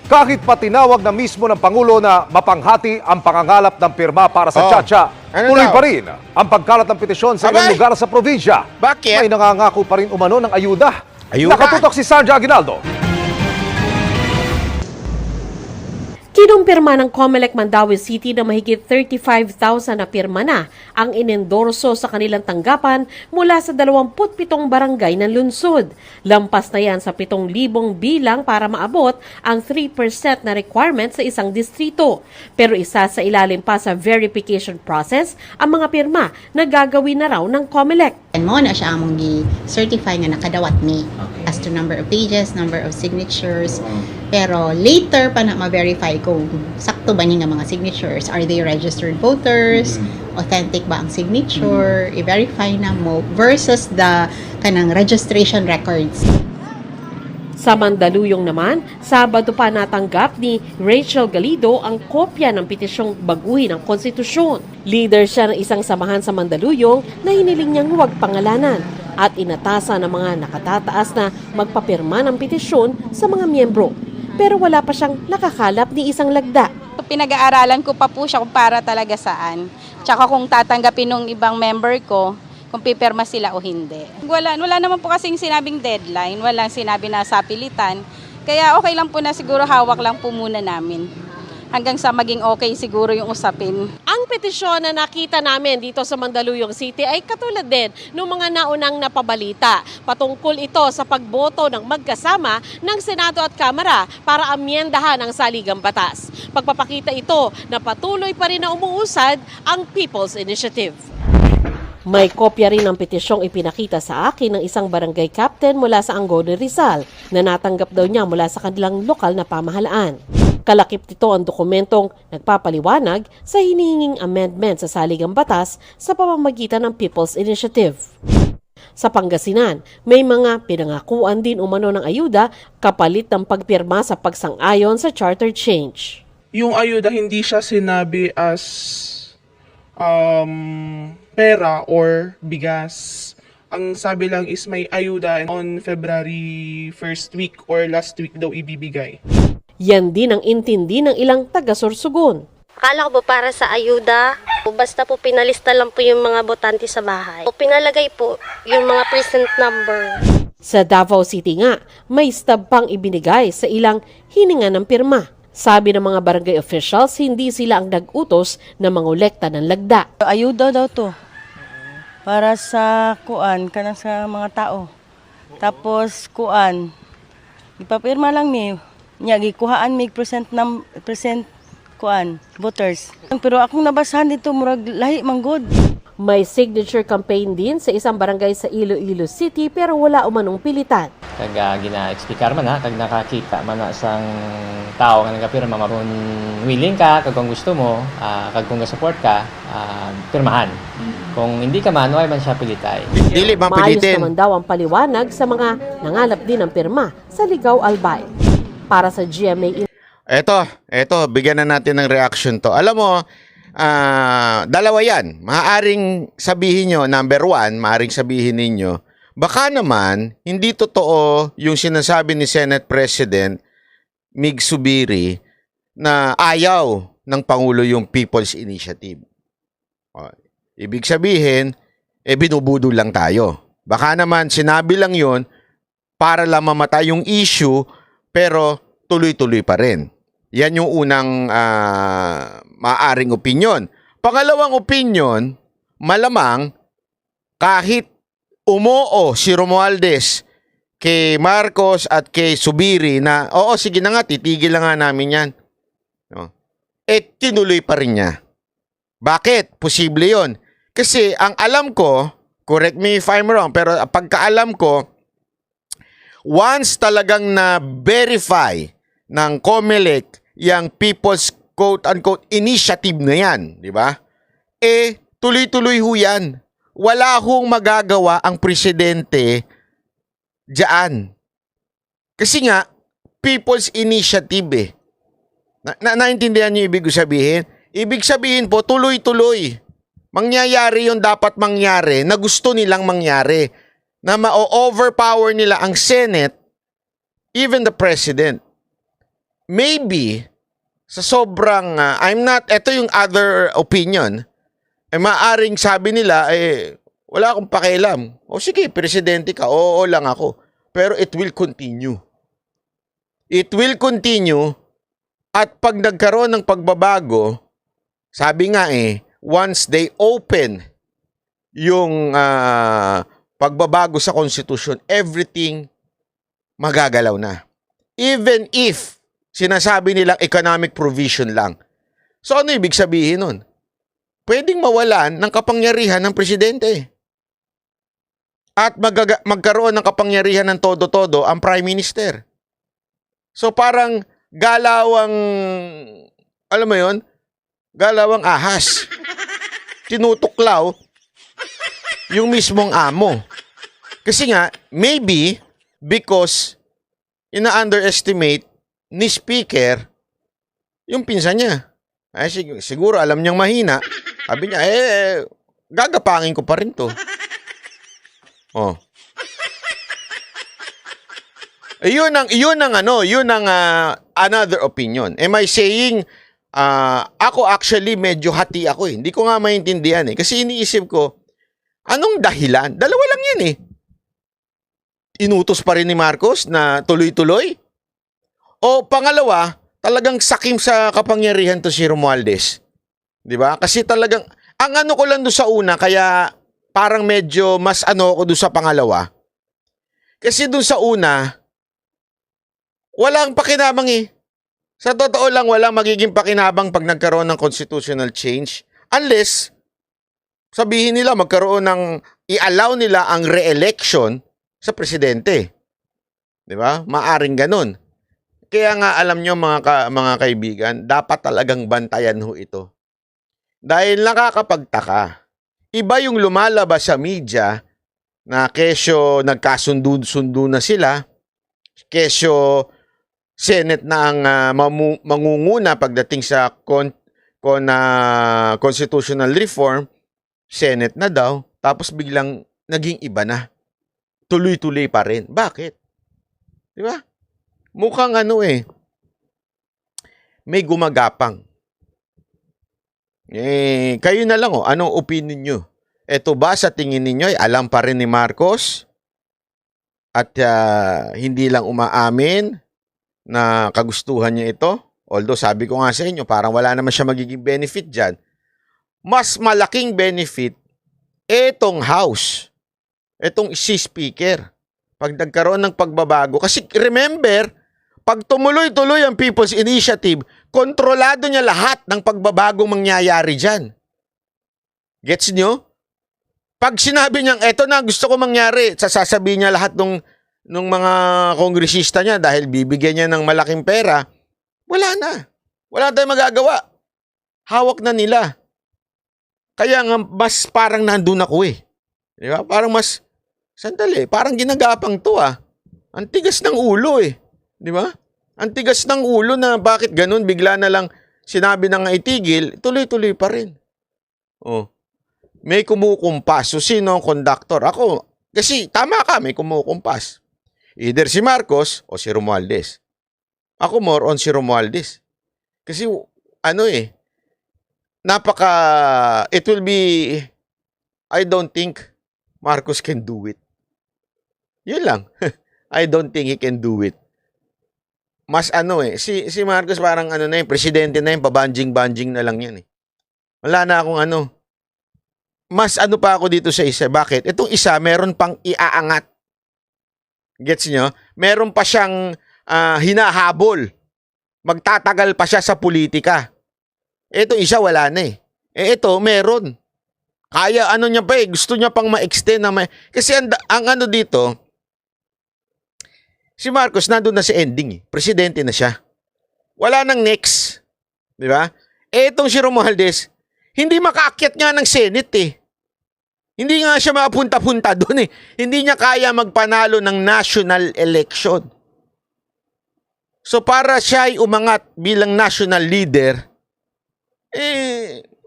Kahit pa tinawag na mismo ng Pangulo na mapanghati ang pangangalap ng pirma para sa Chacha, tuloy pa rin ang pagkalat ng petisyon sa ilang lugar sa probinsya. Bakit? May nangangako pa rin umano ng ayuda. Ayuda? Nakatutok si Sandra Aguinaldo. Kinumpirma ng COMELEC Mandaue City na mahigit 35,000 na pirma na ang inendorso sa kanilang tanggapan mula sa 27 barangay ng lungsod. Lampas na yan sa 7,000 bilang para maabot ang 3% na requirement sa isang distrito. Pero isa sa ilalim pa sa verification process ang mga pirma na gagawin na raw ng COMELEC. Mo na siya among gi-certify nga nakadawat mi as to number of pages, number of signatures. Pero later pa na ma-verify kung sakto ba niya nga mga signatures. Are they registered voters? Authentic ba ang signature? I-verify na mo versus the kanang registration records. Sa Mandaluyong naman, Sabado pa natanggap ni Rachel Galido ang kopya ng petisyong baguhin ang konstitusyon. Leader siya ng isang samahan sa Mandaluyong na hiniling niyang huwag pangalanan at inatasan ng mga nakatataas na magpapirma ng petisyon sa mga miyembro. Pero wala pa siyang nakakalap ni isang lagda. Pinag-aaralan ko pa po siya kung para talaga saan. Tsaka kung tatanggapin ng ibang member ko, kung pipirma sila o hindi. Wala naman po kasing sinabing deadline, walang sinabi na sapilitan. Kaya okay lang po na siguro hawak lang po muna namin. Hanggang sa maging okay siguro yung usapin. Ang petisyon na nakita namin dito sa Mandaluyong City ay katulad din ng mga naunang napabalita. Patungkol ito sa pagboto ng magkasama ng Senado at Kamara para amyendahan ang saligang batas. Pagpapakita ito na patuloy pa rin na umuusad ang People's Initiative. May kopya rin ng petisyong ipinakita sa akin ng isang barangay captain mula sa Angono, Rizal na natanggap daw niya mula sa kanilang lokal na pamahalaan. Kalakip nito ang dokumentong nagpapaliwanag sa hinihinging amendment sa saligang batas sa pamamagitan ng People's Initiative. Sa Pangasinan, may mga pinangakuan din umano ng ayuda kapalit ng pagpirma sa pagsang-ayon sa charter change. Yung ayuda hindi siya sinabi as pera or bigas. Ang sabi lang is may ayuda on February 1st week or last week daw ibibigay. Yan din ang intindi ng ilang taga-Sorsogon. Akala ko po para sa ayuda, basta po pinalista lang po yung mga botante sa bahay. O pinalagay po yung mga present number. Sa Davao City nga, may stub pang ibinigay sa ilang hininga ng pirma. Sabi ng mga barangay officials, hindi sila ang nag-utos na mangolekta ng lagda. Ayuda daw to para sa kuan kanang sa mga tao. Tapos kuan ipapirma lang mi nya gikuhaan mig present kuan voters. Pero akong nabasahan dito murag lahi manggod. May signature campaign din sa isang barangay sa Iloilo City pero wala umanong pilitan. Kag gina-explicar man kag nakakita man na sang tao nga nagapirma kung willing ka kag kung gusto mo kag kung ga-support ka pirmahan. Kung hindi ka man way man siya pilitay. Dili bang Maayos pilitin? naman daw ang paliwanag sa mga nangalap din ng pirma sa Ligaw Albay. Para sa GMA. Eto, bigyan na natin ng reaction to. Alam mo, dalawa yan. Maaaring sabihin nyo, number one, maaaring sabihin ninyo, baka naman, hindi totoo yung sinasabi ni Senate President Mig Zubiri na ayaw ng Pangulo yung People's Initiative. Ibig sabihin, binubudol lang tayo. Baka naman, sinabi lang yun para lang mamatay yung issue, pero tuloy-tuloy pa rin. Yan yung unang maaaring opinyon. Pangalawang opinyon, malamang kahit umoo si Romualdez kay Marcos at kay Zubiri na, oo, sige na nga, titigil lang nga namin yan. No? Tinuloy pa rin niya. Bakit? Posible yon. Kasi ang alam ko, correct me if I'm wrong, pero pagkaalam ko, once talagang na-verify ng COMELEC yung People's quote-unquote initiative na yan, di ba? Tuloy-tuloy ho yan. Wala hong magagawa ang presidente diyan. Kasi nga, People's Initiative naintindihan niyo ibig sabihin? Ibig sabihin po, tuloy-tuloy. Mangyayari yung dapat mangyari na gusto nilang mangyari. Na ma-overpower nila ang Senate, even the President. maybe, sa sobrang, ito yung other opinion, maaring sabi nila, wala akong pakialam. O sige, presidente ka, oo lang ako. Pero it will continue. It will continue, at pag nagkaroon ng pagbabago, sabi nga once they open yung pagbabago sa konstitusyon, everything magagalaw na. Even if sinasabi nilang economic provision lang. So ano ibig sabihin nun? Pwedeng mawalan ng kapangyarihan ng presidente. At magkaroon ng kapangyarihan ng todo-todo ang prime minister. So parang galawang, alam mo yun, galawang ahas. Tinutuklaw yung mismong amo. Kasi nga, maybe because ina-underestimate ni speaker yung pinsan niya. Siguro alam niyang mahina. Sabi niya, gagapangin ko pa rin to. Oh. Yun ang another opinion. Am I saying, ako actually medyo hati ako eh. Hindi ko nga maintindihan eh. Kasi iniisip ko, anong dahilan? Dalawa lang yan eh. Inutos pa rin ni Marcos na tuloy-tuloy? O pangalawa, talagang sakim sa kapangyarihan to si Romualdez. 'Di ba? Kasi talagang, ang ano ko lang doon sa una, kaya parang medyo mas ako doon sa pangalawa. Kasi doon sa una, walang pakinabang eh. Sa totoo lang, walang magiging pakinabang pag nagkaroon ng constitutional change. Unless, sabihin nila magkaroon ng, i-allow nila ang re-election sa presidente. 'Di ba? Maaring ganun. Kaya nga alam nyo mga kaibigan, dapat talagang bantayan ho ito. Dahil nakakapagtaka. Iba yung lumalabas sa media na kesyo nagkasundo-sundo na sila, kesyo Senate na ang mangunguna pagdating sa constitutional reform, Senate na daw, tapos biglang naging iba na. Tuloy-tuloy pa rin. Bakit? Di ba? Mukhang may gumagapang. Kayo na lang anong opinion nyo? Ito ba sa tingin ninyo ay alam pa rin ni Marcos? At hindi lang umaamin na kagustuhan niya ito? Although sabi ko nga sa inyo, parang wala naman siya magiging benefit dyan. Mas malaking benefit etong House. Etong si Speaker. Pag nagkaroon ng pagbabago. Kasi remember, pag tumuloy-tuloy ang People's Initiative, kontrolado niya lahat ng pagbabagong mangyayari dyan. Gets nyo? Pag sinabi niya, eto na gusto ko mangyari, sasabihin niya lahat ng mga kongresista niya dahil bibigyan niya ng malaking pera, wala na. Wala tayong magagawa. Hawak na nila. Kaya nga, mas parang nandun ako eh. Di ba? Parang mas, sandali, parang ginagapang to ah. Ang tigas ng ulo eh. Di ba? Ang tigas ng ulo na bakit ganun, bigla na lang sinabi na nga itigil, tuloy-tuloy pa rin. Oh. May kumukumpas. So, sino ang conductor? Ako. Kasi, tama ka, may kumukumpas. Either si Marcos o si Romualdez. Ako more on si Romualdez. Kasi, it will be, I don't think Marcos can do it. Yun lang. I don't think he can do it. Mas si Marcos parang presidente na yun, pabanjing-banjing na lang yan eh. Wala na akong Mas pa ako dito sa isa. Bakit? Itong isa, meron pang iaangat. Gets nyo? Meron pa siyang hinahabol. Magtatagal pa siya sa politika. Itong isa, wala na eh. Ito, meron. Kaya niya pa eh. Gusto niya pang ma-extend na kasi ang dito, si Marcos nandun na sa ending eh. Presidente na siya. Wala nang next. Di ba? Itong si Romualdez, hindi makaakyat nga ng Senate eh. Hindi nga siya makapunta-punta doon eh. Hindi niya kaya magpanalo ng national election. So para siya ay umangat bilang national leader,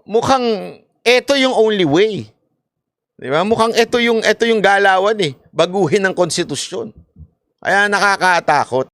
mukhang ito yung only way. Di ba? Mukhang ito yung galawan eh. Baguhin ang konstitusyon. Kaya nakakatakot.